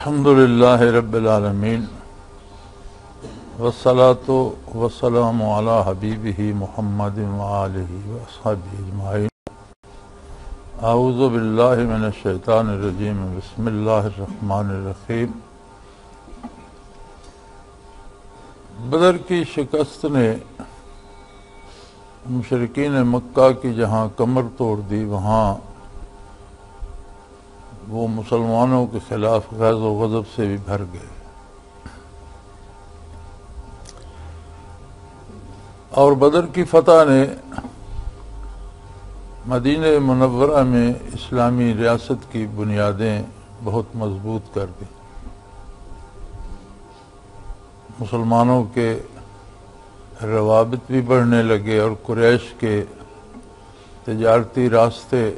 الحمد للہ رب العالمین والصلاة والسلام علی حبیبہ محمد وآلہ وصحبہ اجمعین۔ اعوذ باللہ من الشیطان الرجیم، بسم اللہ الرحمن الرحیم۔ بدر کی شکست نے مشرکین مکہ کی جہاں کمر توڑ دی، وہاں وہ مسلمانوں کے خلاف غیظ و غضب سے بھی بھر گئے، اور بدر کی فتح نے مدینہ منورہ میں اسلامی ریاست کی بنیادیں بہت مضبوط کر دیں۔ مسلمانوں کے روابط بھی بڑھنے لگے اور قریش کے تجارتی راستے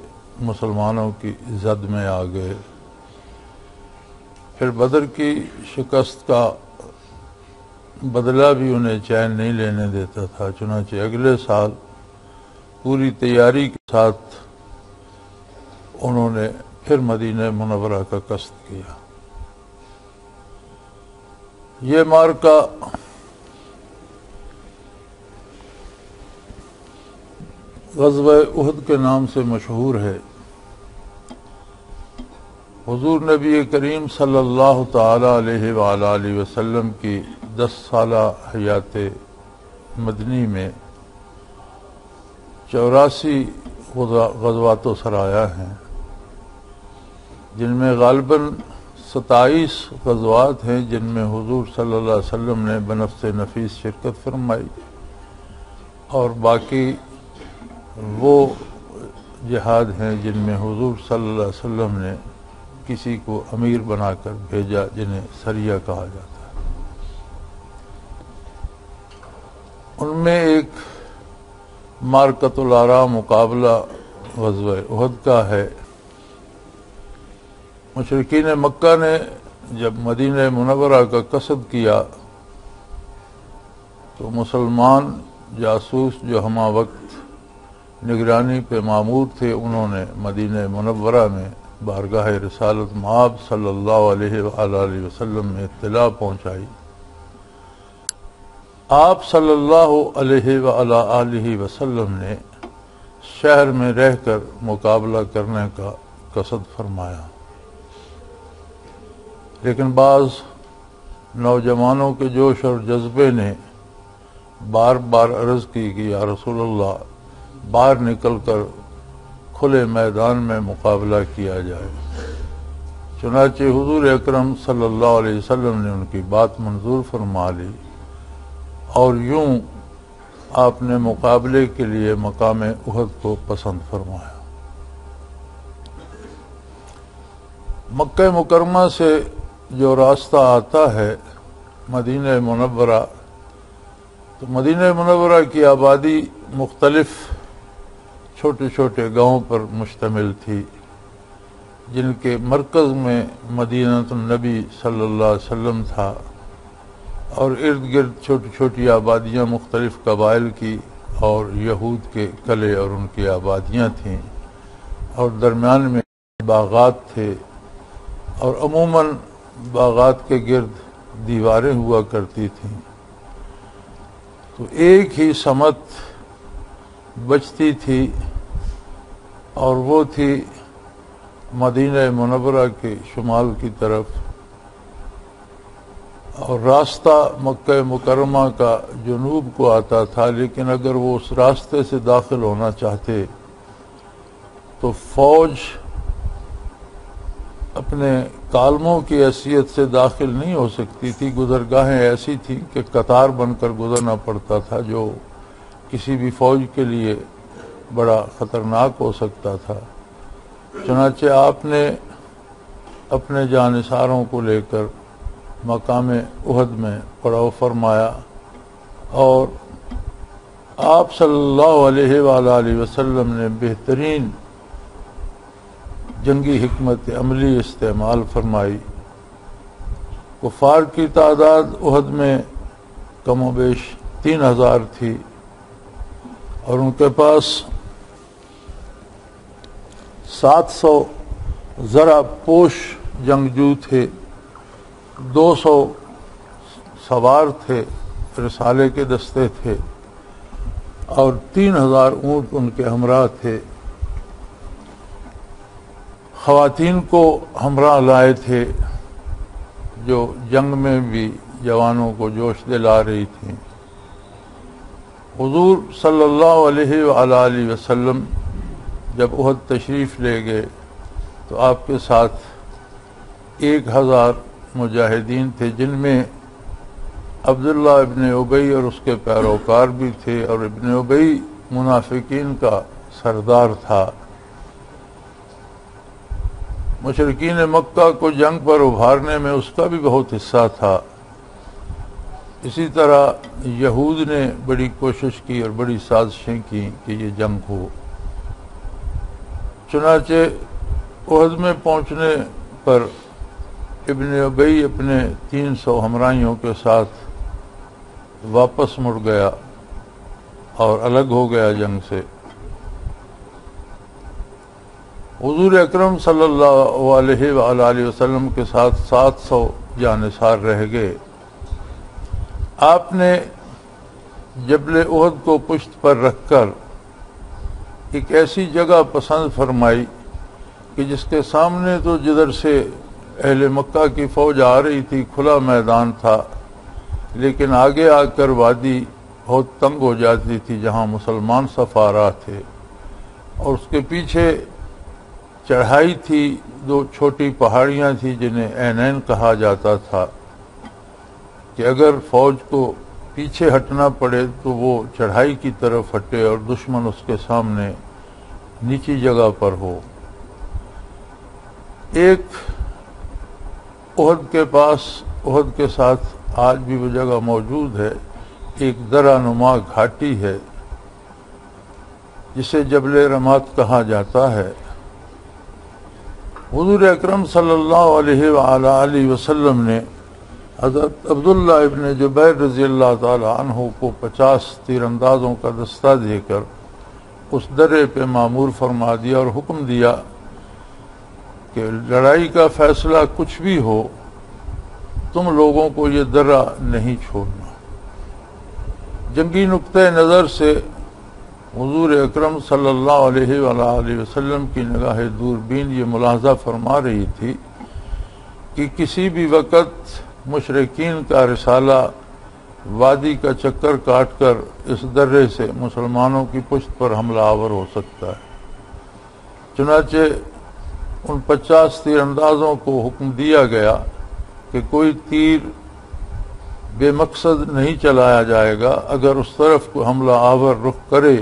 مسلمانوں کی زد میں آ گئے۔ پھر بدر کی شکست کا بدلہ بھی انہیں چین نہیں لینے دیتا تھا، چنانچہ اگلے سال پوری تیاری کے ساتھ انہوں نے پھر مدینہ منورہ کا قصد کیا۔ یہ معرکہ غزوہ احد کے نام سے مشہور ہے۔ حضور نبی کریم صلی اللہ تعالی علیہ وآلہ وسلم کی 10 سالہ حیات مدنی میں 84 غزوات و سرایا ہیں، جن میں غالباً 27 غزوات ہیں جن میں حضور صلی اللہ علیہ وسلم نے بنفس نفیس شرکت فرمائی، اور باقی وہ جہاد ہیں جن میں حضور صلی اللہ علیہ وسلم نے کسی کو امیر بنا کر بھیجا، جنہیں سریہ کہا جاتا ہے۔ ان میں ایک معرکۃ العراء مقابلہ غزوہ احد کا ہے۔ مشرکین مکہ نے جب مدینہ منورہ کا قصد کیا تو مسلمان جاسوس جو ہمہ وقت نگرانی پہ مامور تھے، انہوں نے مدینہ منورہ میں بارگاہ رسالت مآب صلی اللہ علیہ وآلہ وسلم میں اطلاع پہنچائی۔ آپ صلی اللہ علیہ وآلہ وسلم نے شہر میں رہ کر مقابلہ کرنے کا قصد فرمایا، لیکن بعض نوجوانوں کے جوش اور جذبے نے بار بار عرض کی کہ یا رسول اللہ، باہر نکل کر کھلے میدان میں مقابلہ کیا جائے۔ چنانچہ حضور اکرم صلی اللہ علیہ وسلم نے ان کی بات منظور فرما لی، اور یوں آپ نے مقابلے کے لیے مقام احد کو پسند فرمایا۔ مکہ مکرمہ سے جو راستہ آتا ہے مدینہ منورہ، تو مدینہ منورہ کی آبادی مختلف چھوٹے چھوٹے گاؤں پر مشتمل تھی، جن کے مرکز میں مدینہ النبی صلی اللہ علیہ وسلم تھا، اور ارد گرد چھوٹی چھوٹی آبادیاں مختلف قبائل کی اور یہود کے قلعے اور ان کی آبادیاں تھیں، اور درمیان میں باغات تھے، اور عموماً باغات کے گرد دیواریں ہوا کرتی تھیں۔ تو ایک ہی سمت بچتی تھی، اور وہ تھی مدینہ منورہ کے شمال کی طرف، اور راستہ مکہ مکرمہ کا جنوب کو آتا تھا، لیکن اگر وہ اس راستے سے داخل ہونا چاہتے تو فوج اپنے کالموں کی حیثیت سے داخل نہیں ہو سکتی تھی۔ گزرگاہیں ایسی تھیں کہ قطار بن کر گزرنا پڑتا تھا، جو کسی بھی فوج کے لیے بڑا خطرناک ہو سکتا تھا۔ چنانچہ آپ نے اپنے جانثاروں کو لے کر مقام احد میں پڑاؤ فرمایا، اور آپ صلی اللہ علیہ وآلہ وسلم نے بہترین جنگی حکمت عملی استعمال فرمائی۔ کفار کی تعداد احد میں کم و بیش 3000 تھی، اور ان کے پاس 700 ذرا پوش جنگجو تھے، 200 سوار تھے، رسالے کے دستے تھے، اور 3000 اونٹ ان کے ہمراہ تھے۔ خواتین کو ہمراہ لائے تھے جو جنگ میں بھی جوانوں کو جوش دلا رہی تھیں۔ حضور صلی اللہ علیہ وآلہ وسلم جب احد تشریف لے گئے تو آپ کے ساتھ 1000 مجاہدین تھے، جن میں عبداللہ ابن ابی اور اس کے پیروکار بھی تھے، اور ابن ابی منافقین کا سردار تھا۔ مشرکین مکہ کو جنگ پر ابھارنے میں اس کا بھی بہت حصہ تھا۔ اسی طرح یہود نے بڑی کوشش کی اور بڑی سازشیں کی کہ یہ جنگ ہو۔ چنانچہ احد میں پہنچنے پر ابن ابی اپنے 300 ہمراہیوں کے ساتھ واپس مڑ گیا اور الگ ہو گیا جنگ سے۔ حضور اکرم صلی اللہ علیہ وآلہ وسلم کے ساتھ 700 جانثار رہ گئے۔ آپ نے جبل احد کو پشت پر رکھ کر ایک ایسی جگہ پسند فرمائی کہ جس کے سامنے تو جدھر سے اہل مکہ کی فوج آ رہی تھی کھلا میدان تھا، لیکن آگے آ کر وادی بہت تنگ ہو جاتی تھی جہاں مسلمان سفارا تھے، اور اس کے پیچھے چڑھائی تھی، 2 چھوٹی پہاڑیاں تھیں جنہیں عینین کہا جاتا تھا، کہ اگر فوج کو پیچھے ہٹنا پڑے تو وہ چڑھائی کی طرف ہٹے اور دشمن اس کے سامنے نیچی جگہ پر ہو۔ ایک احد کے پاس، احد کے ساتھ آج بھی وہ جگہ موجود ہے، ایک درہ نما گھاٹی ہے جسے جبل رمات کہا جاتا ہے۔ حضور اکرم صلی اللہ علیہ وآلہ وسلم نے حضرت عبداللہ ابن جبیر رضی اللہ تعالی عنہ کو 50 تیر اندازوں کا دستہ دے کر اس درے پہ معمور فرما دیا اور حکم دیا کہ لڑائی کا فیصلہ کچھ بھی ہو، تم لوگوں کو یہ درہ نہیں چھوڑنا۔ جنگی نقطۂ نظر سے حضور اکرم صلی اللہ علیہ وآلہ وسلم کی نگاہ دوربین یہ ملاحظہ فرما رہی تھی کہ کسی بھی وقت مشرکین کا رسالہ وادی کا چکر کاٹ کر اس درے سے مسلمانوں کی پشت پر حملہ آور ہو سکتا ہے۔ چنانچہ ان 50 تیر اندازوں کو حکم دیا گیا کہ کوئی تیر بے مقصد نہیں چلایا جائے گا، اگر اس طرف کو حملہ آور رخ کرے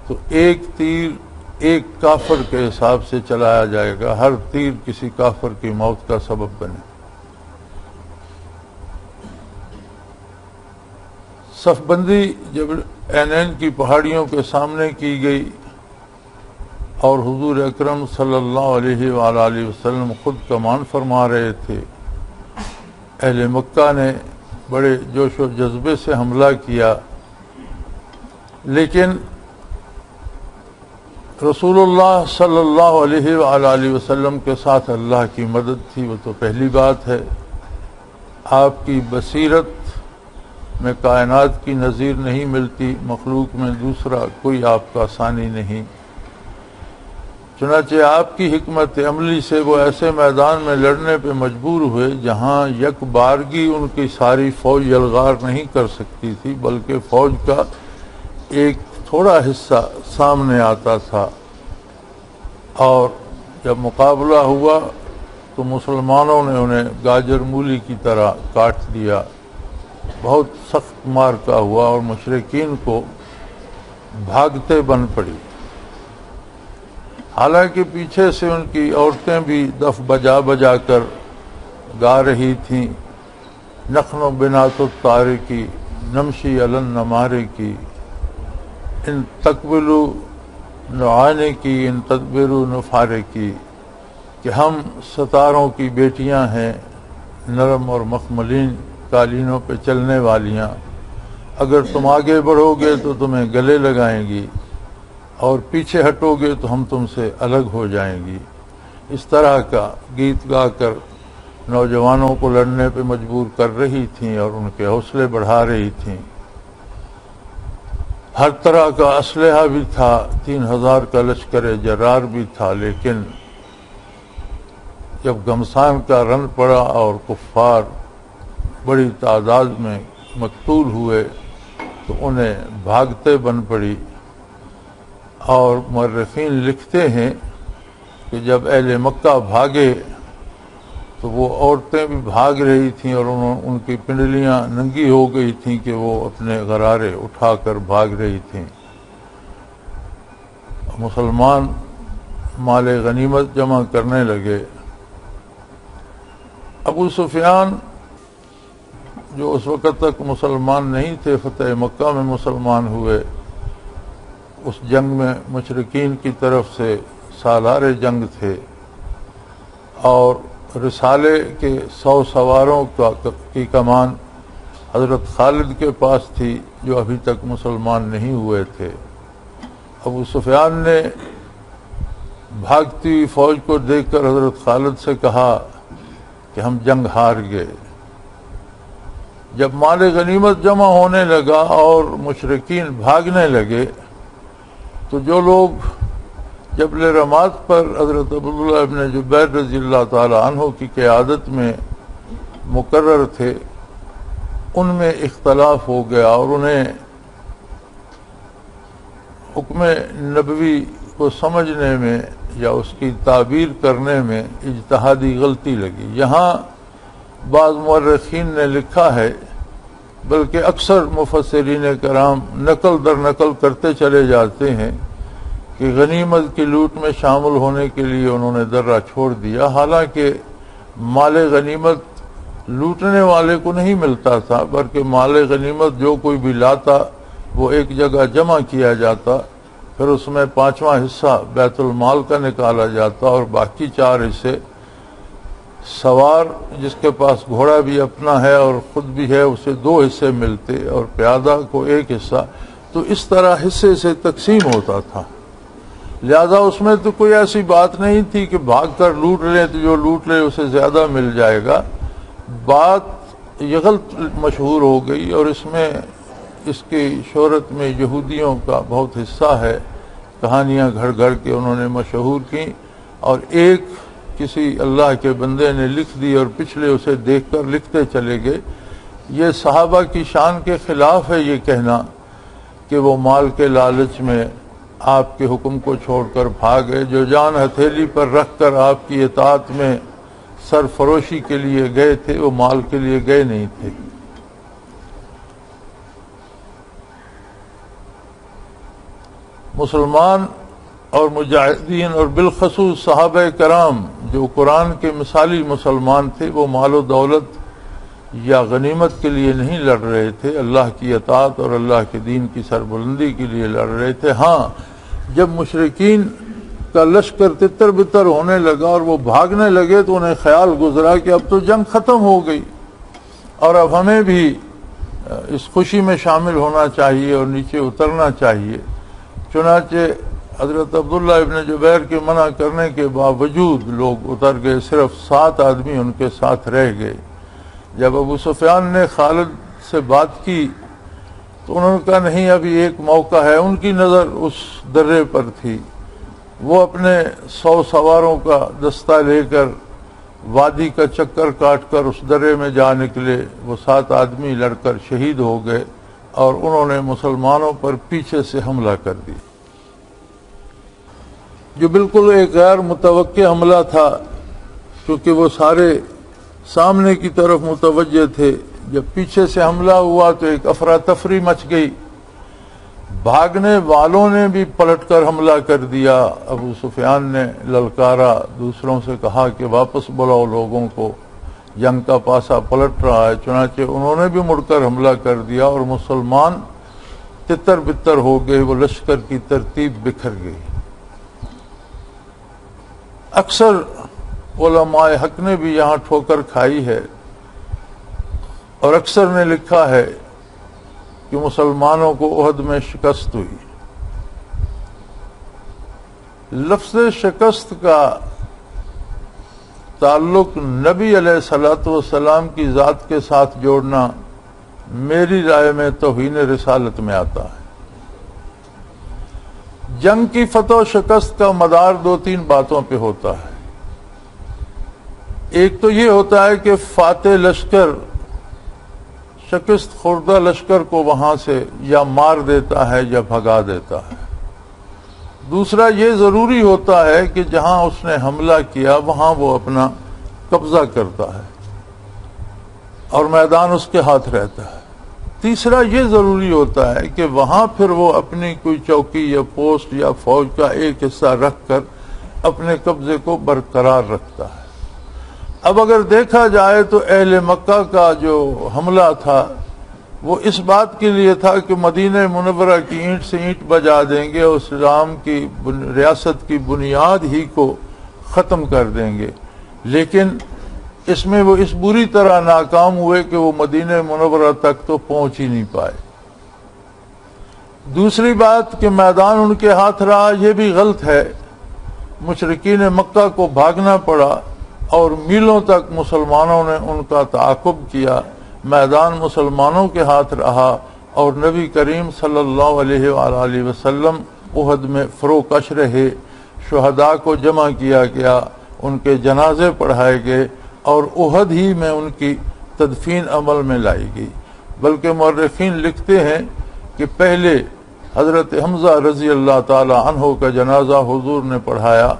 تو ایک تیر ایک کافر کے حساب سے چلایا جائے گا، ہر تیر کسی کافر کی موت کا سبب بنے۔ صف بندی جب عینین کی پہاڑیوں کے سامنے کی گئی اور حضور اکرم صلی اللہ علیہ وآلہ وسلم خود کمان فرما رہے تھے، اہل مکہ نے بڑے جوش و جذبے سے حملہ کیا، لیکن رسول اللہ صلی اللہ علیہ وآلہ وسلم کے ساتھ اللہ کی مدد تھی، وہ تو پہلی بات ہے۔ آپ کی بصیرت میں کائنات کی نظیر نہیں ملتی، مخلوق میں دوسرا کوئی آپ کا ثانی نہیں۔ چنانچہ آپ کی حکمت عملی سے وہ ایسے میدان میں لڑنے پہ مجبور ہوئے جہاں یک بارگی ان کی ساری فوج یلغار نہیں کر سکتی تھی، بلکہ فوج کا ایک تھوڑا حصہ سامنے آتا تھا، اور جب مقابلہ ہوا تو مسلمانوں نے انہیں گاجر مولی کی طرح کاٹ دیا۔ بہت سخت معرکہ ہوا اور مشرکین کو بھاگتے بن پڑی، حالانکہ پیچھے سے ان کی عورتیں بھی دف بجا بجا کر گا رہی تھیں، نخن و بنات الطارق کی، نمشی علن نمارے کی، ان تقبلو نعانے کی، ان تدبرو نفارے کی، کہ ہم ستاروں کی بیٹیاں ہیں، نرم اور مخملین قالینوں پہ چلنے والیاں، اگر تم آگے بڑھو گے تو تمہیں گلے لگائیں گی، اور پیچھے ہٹو گے تو ہم تم سے الگ ہو جائیں گی۔ اس طرح کا گیت گا کر نوجوانوں کو لڑنے پہ مجبور کر رہی تھیں اور ان کے حوصلے بڑھا رہی تھیں. ہر طرح کا اسلحہ بھی تھا، 3000 کا لشکر جرار بھی تھا، لیکن جب گھمسان کا رن پڑا اور کفار بڑی تعداد میں مقتول ہوئے تو انہیں بھاگتے بن پڑی. اور مورخین لکھتے ہیں کہ جب اہل مکہ بھاگے تو وہ عورتیں بھی بھاگ رہی تھیں اور ان کی پنڈلیاں ننگی ہو گئی تھیں کہ وہ اپنے غرارے اٹھا کر بھاگ رہی تھیں. مسلمان مال غنیمت جمع کرنے لگے. ابو سفیان جو اس وقت تک مسلمان نہیں تھے، فتح مکہ میں مسلمان ہوئے. اس جنگ میں مشرکین کی طرف سے سالار جنگ تھے اور رسالے کے 100 سواروں کی کمان حضرت خالد کے پاس تھی جو ابھی تک مسلمان نہیں ہوئے تھے. ابو سفیان نے بھاگتی ہوئی فوج کو دیکھ کر حضرت خالد سے کہا کہ ہم جنگ ہار گئے. جب مال غنیمت جمع ہونے لگا اور مشرکین بھاگنے لگے تو جو لوگ جبل رمات پر حضرت عبداللہ ابن جبیر رضی اللہ تعالی عنہ کی قیادت میں مقرر تھے، ان میں اختلاف ہو گیا اور انہیں حکم نبوی کو سمجھنے میں یا اس کی تعبیر کرنے میں اجتہادی غلطی لگی. یہاں بعض مورخین نے لکھا ہے، بلکہ اکثر مفسرین کرام نقل در نقل کرتے چلے جاتے ہیں کہ غنیمت کی لوٹ میں شامل ہونے کے لیے انہوں نے درہ چھوڑ دیا، حالانکہ مال غنیمت لوٹنے والے کو نہیں ملتا تھا، بلکہ مال غنیمت جو کوئی بھی لاتا وہ ایک جگہ جمع کیا جاتا، پھر اس میں 5واں حصہ بیت المال کا نکالا جاتا اور باقی 4 حصے سوار جس کے پاس گھوڑا بھی اپنا ہے اور خود بھی ہے اسے 2 حصے ملتے اور پیادہ کو 1 حصہ. تو اس طرح حصے سے تقسیم ہوتا تھا. لہذا اس میں تو کوئی ایسی بات نہیں تھی کہ بھاگ کر لوٹ لیں تو جو لوٹ لے اسے زیادہ مل جائے گا. بات یہ غلط مشہور ہو گئی اور اس میں اس کی شہرت میں یہودیوں کا بہت حصہ ہے. کہانیاں گھڑ گھڑ کے انہوں نے مشہور کی اور ایک کسی اللہ کے بندے نے لکھ دی اور پچھلے اسے دیکھ کر لکھتے چلے گئے. یہ صحابہ کی شان کے خلاف ہے یہ کہنا کہ وہ مال کے لالچ میں آپ کے حکم کو چھوڑ کر بھاگے. جو جان ہتھیلی پر رکھ کر آپ کی اطاعت میں سرفروشی کے لیے گئے تھے وہ مال کے لیے گئے نہیں تھے. مسلمان اور مجاہدین اور بالخصوص صحابہ کرام جو قرآن کے مثالی مسلمان تھے وہ مال و دولت یا غنیمت کے لیے نہیں لڑ رہے تھے، اللہ کی اطاعت اور اللہ کے دین کی سربلندی کے لیے لڑ رہے تھے. ہاں جب مشرکین کا لشکر تتر بتر ہونے لگا اور وہ بھاگنے لگے تو انہیں خیال گزرا کہ اب تو جنگ ختم ہو گئی اور اب ہمیں بھی اس خوشی میں شامل ہونا چاہیے اور نیچے اترنا چاہیے. چنانچہ حضرت عبداللہ ابن جبیر کے منع کرنے کے باوجود لوگ اتر گئے. صرف 7 آدمی ان کے ساتھ رہ گئے. جب ابو سفیان نے خالد سے بات کی تو انہوں نے کہا نہیں ابھی ایک موقع ہے. ان کی نظر اس درے پر تھی. وہ اپنے 100 سواروں کا دستہ لے کر وادی کا چکر کاٹ کر اس درے میں جا نکلے. وہ 7 آدمی لڑ کر شہید ہو گئے اور انہوں نے مسلمانوں پر پیچھے سے حملہ کر دی جو بالکل ایک غیر متوقع حملہ تھا کیونکہ وہ سارے سامنے کی طرف متوجہ تھے. جب پیچھے سے حملہ ہوا تو ایک افراتفری مچ گئی. بھاگنے والوں نے بھی پلٹ کر حملہ کر دیا. ابو سفیان نے للکارا، دوسروں سے کہا کہ واپس بلاؤ لوگوں کو، جنگ کا پاسا پلٹ رہا ہے. چنانچہ انہوں نے بھی مڑ کر حملہ کر دیا اور مسلمان تتر بتر ہو گئے. وہ لشکر کی ترتیب بکھر گئی. اکثر علماء حق نے بھی یہاں ٹھوکر کھائی ہے اور اکثر نے لکھا ہے کہ مسلمانوں کو احد میں شکست ہوئی. لفظ شکست کا تعلق نبی علیہ الصلوۃ والسلام کی ذات کے ساتھ جوڑنا میری رائے میں توہین رسالت میں آتا ہے۔ جنگ کی فتح و شکست کا مدار دو تین باتوں پہ ہوتا ہے۔ ایک تو یہ ہوتا ہے کہ فاتح لشکر شکست خوردہ لشکر کو وہاں سے یا مار دیتا ہے یا بھگا دیتا ہے۔ دوسرا یہ ضروری ہوتا ہے کہ جہاں اس نے حملہ کیا وہاں وہ اپنا قبضہ کرتا ہے اور میدان اس کے ہاتھ رہتا ہے۔ تیسرا یہ ضروری ہوتا ہے کہ وہاں پھر وہ اپنی کوئی چوکی یا پوسٹ یا فوج کا ایک حصہ رکھ کر اپنے قبضے کو برقرار رکھتا ہے۔ اب اگر دیکھا جائے تو اہل مکہ کا جو حملہ تھا وہ اس بات کے لیے تھا کہ مدینہ منورہ کی اینٹ سے اینٹ بجا دیں گے اور اسلام کی ریاست کی بنیاد ہی کو ختم کر دیں گے، لیکن اس میں وہ اس بری طرح ناکام ہوئے کہ وہ مدینہ منورہ تک تو پہنچ ہی نہیں پائے۔ دوسری بات کہ میدان ان کے ہاتھ رہا، یہ بھی غلط ہے۔ مشرکین مکہ کو بھاگنا پڑا اور میلوں تک مسلمانوں نے ان کا تعاقب کیا، میدان مسلمانوں کے ہاتھ رہا اور نبی کریم صلی اللہ علیہ وآلہ وسلم احد میں فروکش رہے، شہداء کو جمع کیا گیا، ان کے جنازے پڑھائے گئے اور احد ہی میں ان کی تدفین عمل میں لائی گئی۔ بلکہ مورخین لکھتے ہیں کہ پہلے حضرت حمزہ رضی اللہ تعالی عنہ کا جنازہ حضور نے پڑھایا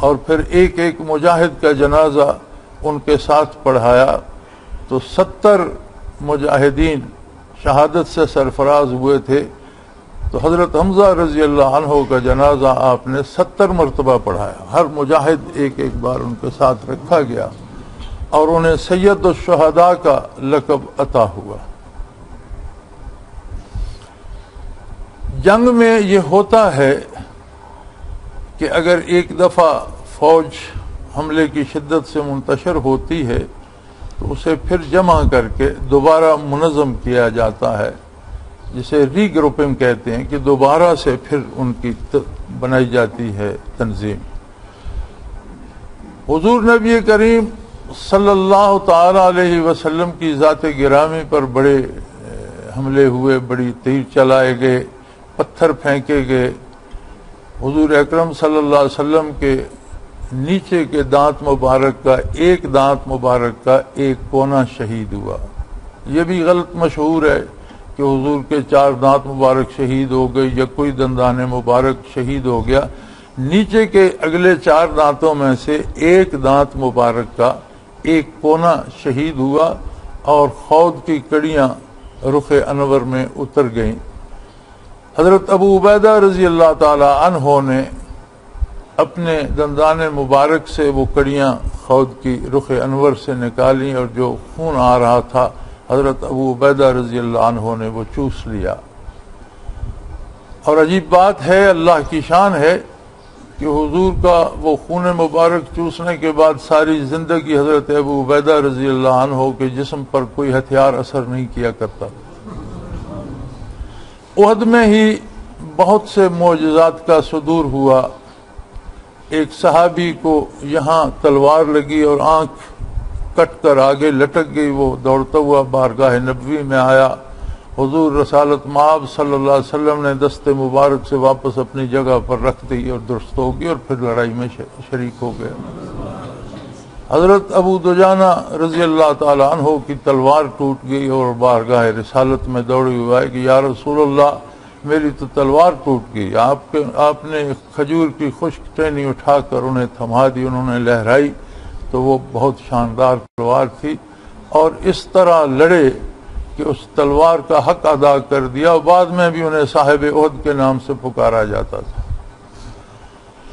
اور پھر ایک ایک مجاہد کا جنازہ ان کے ساتھ پڑھایا، تو 70 مجاہدین شہادت سے سرفراز ہوئے تھے۔ تو حضرت حمزہ رضی اللہ عنہ کا جنازہ آپ نے 70 مرتبہ پڑھایا، ہر مجاہد ایک ایک بار ان کے ساتھ رکھا گیا اور انہیں سید الشہداء کا لقب عطا ہوا۔ جنگ میں یہ ہوتا ہے کہ اگر ایک دفعہ فوج حملے کی شدت سے منتشر ہوتی ہے تو اسے پھر جمع کر کے دوبارہ منظم کیا جاتا ہے، جسے ری گروپنگ کہتے ہیں، کہ دوبارہ سے پھر ان کی بنائی جاتی ہے تنظیم۔ حضور نبی کریم صلی اللہ تعالی علیہ وسلم کی ذات گرامی پر بڑے حملے ہوئے، بڑی تیر چلائے گئے، پتھر پھینکے گئے۔ حضور اکرم صلی اللہ علیہ وسلم کے نیچے کے دانت مبارک کا ایک دانت مبارک کا ایک کونا شہید ہوا۔ یہ بھی غلط مشہور ہے کہ حضور کے 4 دانت مبارک شہید ہو گئے یا کوئی دندان مبارک شہید ہو گیا۔ نیچے کے اگلے 4 دانتوں میں سے ایک دانت مبارک کا ایک کونا شہید ہوا اور خود کی کڑیاں رخ انور میں اتر گئیں۔ حضرت ابو عبیدہ رضی اللہ تعالی عنہ نے اپنے دندان مبارک سے وہ کڑیاں خود کی رخ انور سے نکالیں اور جو خون آ رہا تھا حضرت ابو عبیدہ رضی اللہ عنہ نے وہ چوس لیا۔ اور عجیب بات ہے، اللہ کی شان ہے کہ حضور کا وہ خون مبارک چوسنے کے بعد ساری زندگی حضرت ابو عبیدہ رضی اللہ عنہ کے جسم پر کوئی ہتھیار اثر نہیں کیا کرتا۔ احد میں ہی بہت سے معجزات کا صدور ہوا۔ ایک صحابی کو یہاں تلوار لگی اور آنکھ کٹ کر آگے لٹک گئی، وہ دوڑتا ہوا بارگاہ نبوی میں آیا۔ حضور رسالت مآب صلی اللہ علیہ وسلم نے دست مبارک سے واپس اپنی جگہ پر رکھ دی اور درست ہو گئی اور پھر لڑائی میں شریک ہو گئے۔ حضرت ابو دجانہ رضی اللہ تعالی عنہ کی تلوار ٹوٹ گئی اور بارگاہ رسالت میں دوڑے ہوئے آئے کہ یا رسول اللہ میری تو تلوار ٹوٹ گئی۔ آپ نے کھجور کی خشک ٹہنی اٹھا کر انہیں تھما دی، انہوں نے لہرائی تو وہ بہت شاندار تلوار تھی اور اس طرح لڑے کہ اس تلوار کا حق ادا کر دیا، اور بعد میں بھی انہیں صاحب احد کے نام سے پکارا جاتا تھا۔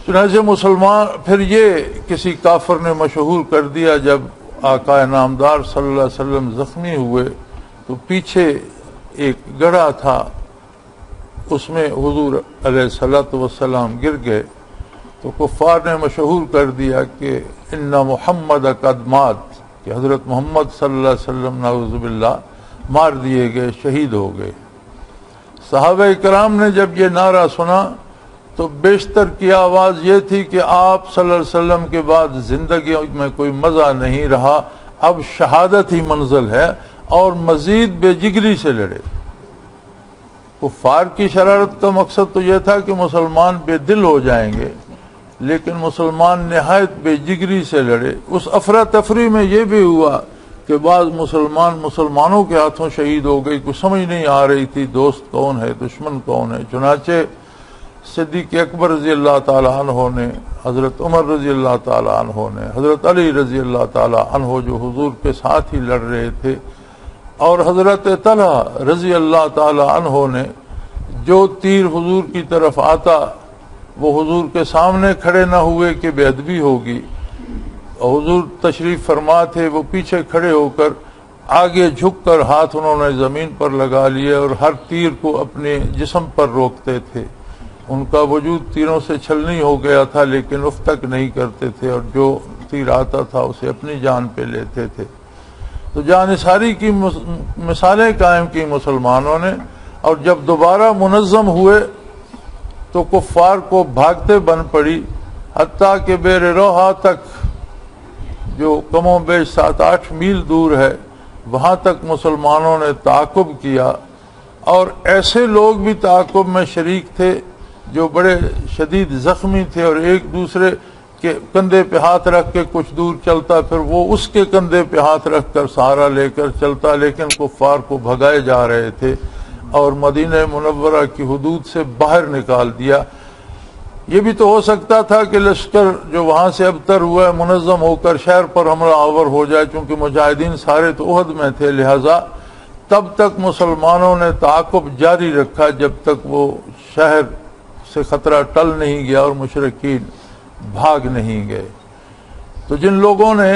چنانچہ مسلمان پھر یہ کسی کافر نے مشہور کر دیا، جب آقا نامدار صلی اللہ علیہ وسلم زخمی ہوئے تو پیچھے ایک گڑھا تھا، اس میں حضور علیہ الصلوۃ والسلام گر گئے تو کفار نے مشہور کر دیا کہ ان محمد قد مات، کہ حضرت محمد صلی اللہ علیہ وسلم نعوذ باللہ مار دیے گئے، شہید ہو گئے۔ صحابہ کرام نے جب یہ نعرہ سنا تو بیشتر کی آواز یہ تھی کہ آپ صلی اللہ علیہ وسلم کے بعد زندگی میں کوئی مزہ نہیں رہا، اب شہادت ہی منزل ہے، اور مزید بے جگری سے لڑے۔ کفار کی شرارت کا مقصد تو یہ تھا کہ مسلمان بے دل ہو جائیں گے، لیکن مسلمان نہایت بے جگری سے لڑے۔ اس افراتفری میں یہ بھی ہوا کہ بعض مسلمانوں کے ہاتھوں شہید ہو گئی، کچھ سمجھ نہیں آ رہی تھی دوست کون ہے دشمن کون ہے۔ چنانچہ صدیق اکبر رضی اللہ تعالیٰ عنہ نے، حضرت عمر رضی اللہ تعالیٰ عنہ نے، حضرت علی رضی اللہ تعالیٰ عنہ جو حضور کے ساتھ ہی لڑ رہے تھے، اور حضرت طلحہ رضی اللہ تعالیٰ عنہ نے جو تیر حضور کی طرف آتا وہ حضور کے سامنے کھڑے نہ ہوئے کہ بے ادبی ہوگی، حضور تشریف فرما تھے، وہ پیچھے کھڑے ہو کر آگے جھک کر ہاتھ انہوں نے زمین پر لگا لیے اور ہر تیر کو اپنے جسم پر روکتے تھے۔ ان کا وجود تیروں سے چھلنی ہو گیا تھا لیکن اف تک نہیں کرتے تھے، اور جو تیر آتا تھا اسے اپنی جان پہ لیتے تھے۔ تو جانثاری کی مثالیں قائم کی مسلمانوں نے، اور جب دوبارہ منظم ہوئے تو کفار کو بھاگتے بن پڑی، حتیٰ کہ بیر روحا تک جو کم و بیش 7-8 میل دور ہے وہاں تک مسلمانوں نے تعاقب کیا، اور ایسے لوگ بھی تعاقب میں شریک تھے جو بڑے شدید زخمی تھے، اور ایک دوسرے کے کندھے پہ ہاتھ رکھ کے کچھ دور چلتا، پھر وہ اس کے کندھے پہ ہاتھ رکھ کر سہارا لے کر چلتا، لیکن کفار کو بھگائے جا رہے تھے اور مدینہ منورہ کی حدود سے باہر نکال دیا۔ یہ بھی تو ہو سکتا تھا کہ لشکر جو وہاں سے ابتر ہوا ہے منظم ہو کر شہر پر حملہ آور ہو جائے، چونکہ مجاہدین سارے تو احد میں تھے، لہذا تب تک مسلمانوں نے تعاقب جاری رکھا جب تک وہ شہر سے خطرہ ٹل نہیں گیا اور مشرکین بھاگ نہیں گئے۔ تو جن لوگوں نے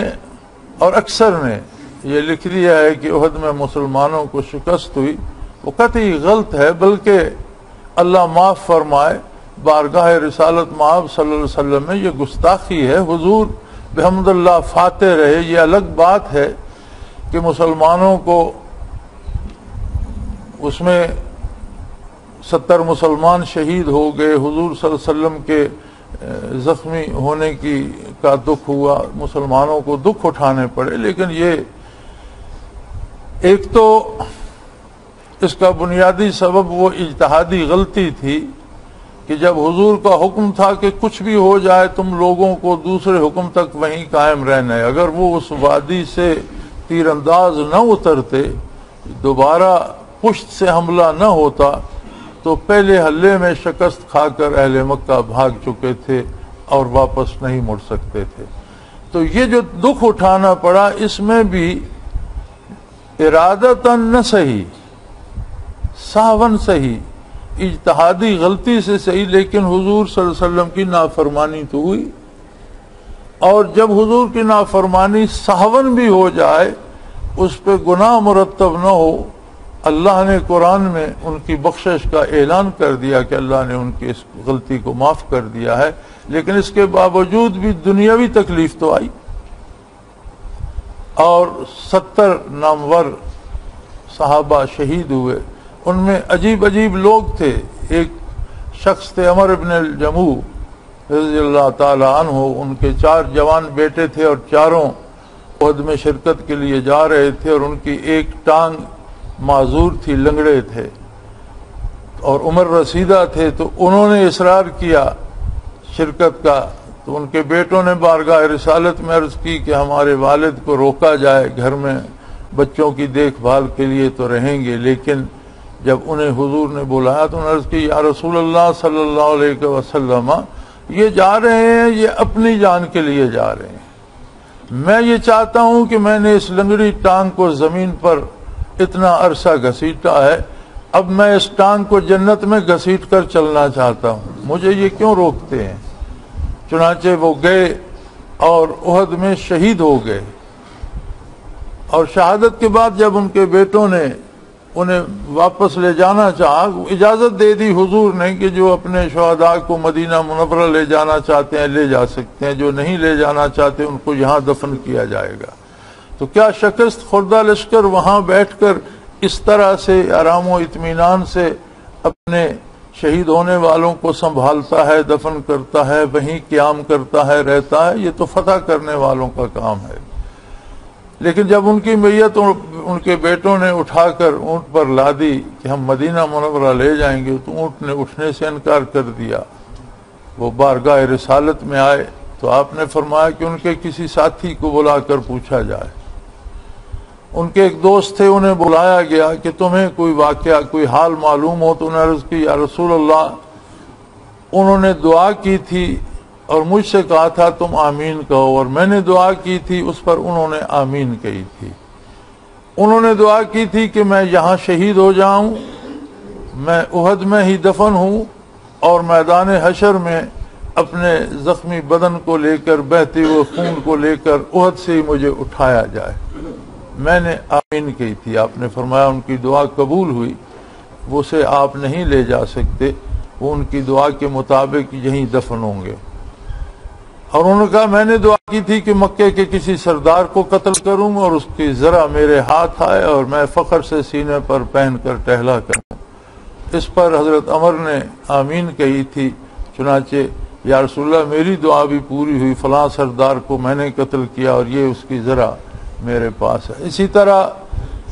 اور اکثر نے یہ لکھ دیا ہے کہ احد میں مسلمانوں کو شکست ہوئی، وہ قطعی غلط ہے، بلکہ اللہ معاف فرمائے، بارگاہ رسالت مآب صلی اللہ علیہ وسلم میں یہ گستاخی ہے۔ حضور بحمد اللہ فاتح رہے، یہ الگ بات ہے کہ مسلمانوں کو اس میں 70 مسلمان شہید ہو گئے، حضور صلی اللہ علیہ وسلم کے زخمی ہونے کا دکھ ہوا، مسلمانوں کو دکھ اٹھانے پڑے، لیکن یہ ایک تو اس کا بنیادی سبب وہ اجتہادی غلطی تھی کہ جب حضور کا حکم تھا کہ کچھ بھی ہو جائے تم لوگوں کو دوسرے حکم تک وہیں قائم رہنا ہے، اگر وہ اس وادی سے تیر انداز نہ اترتے، دوبارہ پشت سے حملہ نہ ہوتا، تو پہلے حملے میں شکست کھا کر اہل مکہ بھاگ چکے تھے اور واپس نہیں مڑ سکتے تھے۔ تو یہ جو دکھ اٹھانا پڑا، اس میں بھی ارادتاً نہ صحیح، سہون صحیح، اجتہادی غلطی سے صحیح، لیکن حضور صلی اللہ علیہ وسلم کی نافرمانی تو ہوئی، اور جب حضور کی نافرمانی سہون بھی ہو جائے، اس پہ گناہ مرتب نہ ہو، اللہ نے قرآن میں ان کی بخشش کا اعلان کر دیا کہ اللہ نے ان کی اس غلطی کو معاف کر دیا ہے، لیکن اس کے باوجود بھی دنیاوی تکلیف تو آئی، اور 70 نامور صحابہ شہید ہوئے۔ ان میں عجیب عجیب لوگ تھے، ایک شخص تھے عمر ابن الجموح رضی اللہ تعالی عنہ، ان کے 4 جوان بیٹے تھے اور چاروں احد میں شرکت کے لیے جا رہے تھے، اور ان کی ایک ٹانگ معذور تھی، لنگڑے تھے، اور عمر رسیدہ تھے، تو انہوں نے اصرار کیا شرکت کا، تو ان کے بیٹوں نے بارگاہ رسالت میں عرض کی کہ ہمارے والد کو روکا جائے، گھر میں بچوں کی دیکھ بھال کے لیے تو رہیں گے، لیکن جب انہیں حضور نے بلایا تو انہوں نے عرض کی یا رسول اللہ صلی اللہ علیہ وسلم، یہ جا رہے ہیں، یہ اپنی جان کے لیے جا رہے ہیں، میں یہ چاہتا ہوں کہ میں نے اس لنگڑی ٹانگ کو زمین پر اتنا عرصہ گھسیٹا ہے، اب میں اس ٹانگ کو جنت میں گھسیٹ کر چلنا چاہتا ہوں، مجھے یہ کیوں روکتے ہیں؟ چنانچہ وہ گئے اور احد میں شہید ہو گئے، اور شہادت کے بعد جب ان کے بیٹوں نے انہیں واپس لے جانا چاہا، اجازت دے دی حضور نے کہ جو اپنے شہداء کو مدینہ منورہ لے جانا چاہتے ہیں لے جا سکتے ہیں، جو نہیں لے جانا چاہتے ان کو یہاں دفن کیا جائے گا۔ تو کیا شکست خوردہ لشکر وہاں بیٹھ کر اس طرح سے آرام و اطمینان سے اپنے شہید ہونے والوں کو سنبھالتا ہے، دفن کرتا ہے، وہیں قیام کرتا ہے، رہتا ہے، یہ تو فتح کرنے والوں کا کام ہے۔ لیکن جب ان کی میت ان کے بیٹوں نے اٹھا کر اونٹ پر لا دی کہ ہم مدینہ منورہ لے جائیں گے، تو اونٹ نے اٹھنے سے انکار کر دیا۔ وہ بارگاہ رسالت میں آئے تو آپ نے فرمایا کہ ان کے کسی ساتھی کو بلا کر پوچھا جائے۔ ان کے ایک دوست تھے، انہیں بلایا گیا کہ تمہیں کوئی واقعہ، کوئی حال معلوم ہو تو انہیں عرض کی یا رسول اللہ، انہوں نے دعا کی تھی اور مجھ سے کہا تھا تم آمین کہو، اور میں نے دعا کی تھی اس پر انہوں نے آمین کہی تھی۔ انہوں نے دعا کی تھی کہ میں یہاں شہید ہو جاؤں، میں احد میں ہی دفن ہوں اور میدان حشر میں اپنے زخمی بدن کو لے کر، بہتے ہوئے خون کو لے کر احد سے ہی مجھے اٹھایا جائے۔ میں نے آمین کہی تھی۔ آپ نے فرمایا ان کی دعا قبول ہوئی، وہ اسے آپ نہیں لے جا سکتے، وہ ان کی دعا کے مطابق یہیں دفن ہوں گے۔ اور انہوں نے کہا میں نے دعا کی تھی کہ مکے کے کسی سردار کو قتل کروں اور اس کی ذرا میرے ہاتھ آئے اور میں فخر سے سینے پر پہن کر ٹہلا کروں۔ اس پر حضرت عمر نے آمین کہی تھی، چنانچہ یا رسول اللہ میری دعا بھی پوری ہوئی، فلاں سردار کو میں نے قتل کیا اور یہ اس کی ذرا میرے پاس ہے۔ اسی طرح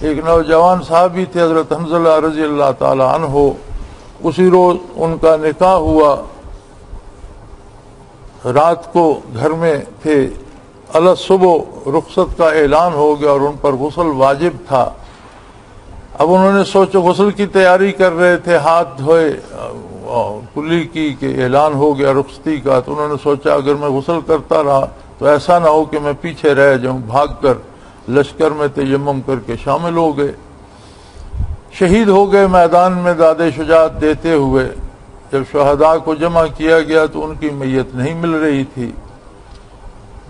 ایک نوجوان صحابی تھے حضرت حنظلہ رضی اللہ تعالی عنہ، اسی روز ان کا نکاح ہوا، رات کو گھر میں تھے، صبح رخصت کا اعلان ہو گیا اور ان پر غسل واجب تھا۔ اب انہوں نے سوچا، غسل کی تیاری کر رہے تھے، ہاتھ دھوئے کلی کی کہ اعلان ہو گیا رخصتی کا، تو انہوں نے سوچا اگر میں غسل کرتا رہا تو ایسا نہ ہو کہ میں پیچھے رہ جاؤں، بھاگ کر لشکر میں تیمم کر کے شامل ہو گئے، شہید ہو گئے میدان میں داد شجاعت دیتے ہوئے۔ جب شہداء کو جمع کیا گیا تو ان کی میت نہیں مل رہی تھی،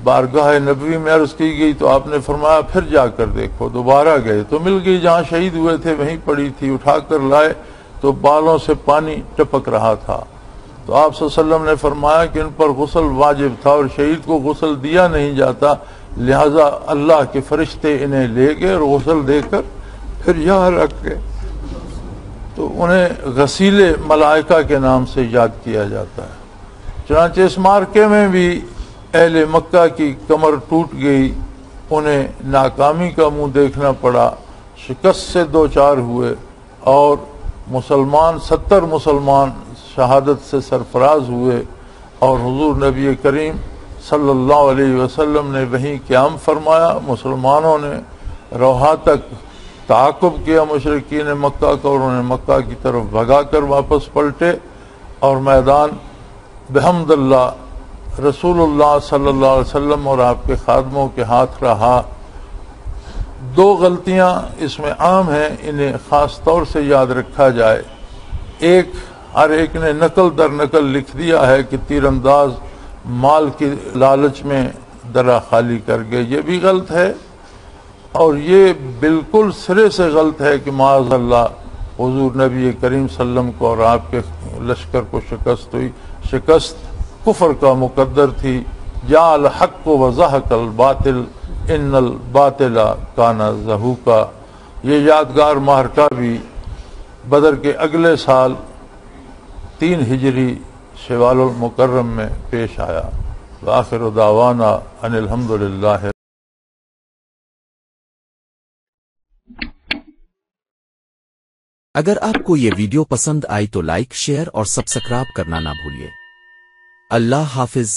بارگاہ نبوی میں عرض کی گئی تو آپ نے فرمایا پھر جا کر دیکھو۔ دوبارہ گئے تو مل گئی، جہاں شہید ہوئے تھے وہیں پڑی تھی، اٹھا کر لائے تو بالوں سے پانی ٹپک رہا تھا۔ تو آپ صلی اللہ علیہ وسلم نے فرمایا کہ ان پر غسل واجب تھا اور شہید کو غسل دیا نہیں جاتا، لہذا اللہ کے فرشتے انہیں لے گئے اور غسل دے کر پھر یہاں رکھ گئے۔ تو انہیں غسیل ملائکہ کے نام سے یاد کیا جاتا ہے۔ چنانچہ اس مارکے میں بھی اہل مکہ کی کمر ٹوٹ گئی، انہیں ناکامی کا منہ دیکھنا پڑا، شکست سے دوچار ہوئے اور 70 مسلمان شہادت سے سرفراز ہوئے، اور حضور نبی کریم صلی اللہ علیہ وسلم نے وہیں قیام فرمایا۔ مسلمانوں نے روحا تک تعاقب کیا مشرکین مکہ کا، اور انہوں نے مکہ کی طرف بھگا کر واپس پلٹے، اور میدان بحمد اللہ رسول اللہ صلی اللہ علیہ وسلم اور آپ کے خادموں کے ہاتھ رہا۔ دو غلطیاں اس میں عام ہیں، انہیں خاص طور سے یاد رکھا جائے۔ ایک، ہر ایک نے نقل در نقل لکھ دیا ہے کہ تیر انداز مال کی لالچ میں درہ خالی کر گئے، یہ بھی غلط ہے، اور یہ بالکل سرے سے غلط ہے کہ معاذ اللہ حضور نبی کریم صلی اللہ علیہ وسلم کو اور آپ کے لشکر کو شکست ہوئی۔ شکست کفر کا مقدر تھی۔ جاء الحق وزهق الباطل ان الباطل کان زہوقا۔ یہ یادگار معرکہ بھی بدر کے اگلے سال 3 ہجری شوال المکرم میں پیش آیا۔ وآخر دعوانا ان الحمد للہ۔ اگر آپ کو یہ ویڈیو پسند آئی تو لائک، شیئر اور سبسکرائب کرنا نہ بھولیے۔ اللہ حافظ۔